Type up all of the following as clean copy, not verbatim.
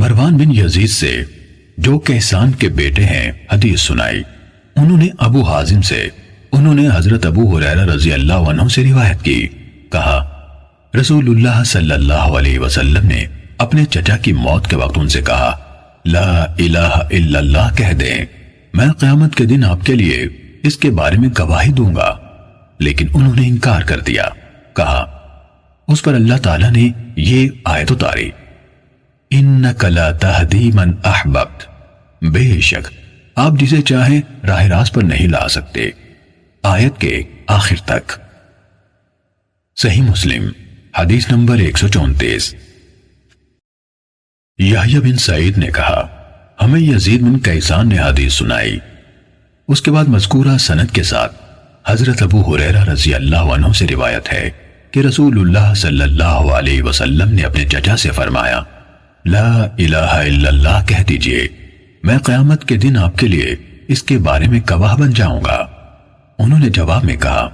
مروان بن یزید سے جو کیسان کے بیٹے ہیں حدیث سنائی. انہوں نے ابو حازم سے انہوں نے حضرت ابو ہریرہ رضی اللہ عنہ سے روایت کی. کہا رسول اللہ صلی اللہ علیہ وسلم نے اپنے چچا کی موت کے وقت ان سے کہا لا الہ الا اللہ کہہ دیں, میں قیامت کے دن آپ کے لیے اس کے بارے میں گواہی دوں گا. لیکن انہوں نے انکار کر دیا. کہا اس پر اللہ تعالیٰ نے یہ آیت اتاری انک لا تہدی من احببت, بے شک آپ جسے چاہیں راہ راست پر نہیں لا سکتے. آیت کے آخر تک. صحیح مسلم حدیث نمبر 134. یحییٰ بن سعید نے کہا ہمیں یزید بن کیسان نے حدیث سنائی. اس کے بعد مذکورہ سند کے ساتھ حضرت ابو ہریرہ رضی اللہ عنہ سے روایت ہے کہ رسول اللہ صلی اللہ علیہ وسلم نے اپنے چچا سے فرمایا لا الہ الا اللہ کہہ دیجئے, میں قیامت کے دن آپ کے لیے اس کے بارے میں گواہ بن جاؤں گا. انہوں نے جواب میں کہا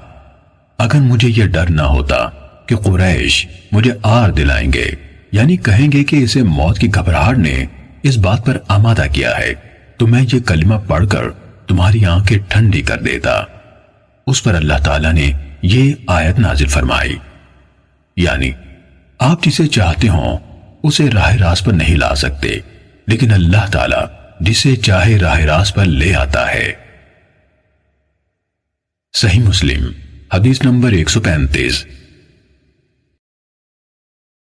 اگر مجھے یہ ڈر نہ ہوتا کہ قریش مجھے آر دلائیں گے, یعنی کہیں گے کہ اسے موت کی گھبراہٹ نے اس بات پر آمادہ کیا ہے, تو میں یہ کلمہ پڑھ کر تمہاری آنکھیں ٹھنڈی کر دیتا. اس پر اللہ تعالیٰ نے یہ آیت نازل فرمائی یعنی آپ جسے چاہتے ہوں اسے راہ راست پر نہیں لا سکتے, لیکن اللہ تعالیٰ جسے چاہے راہ راست پر لے آتا ہے. صحیح مسلم حدیث نمبر 135.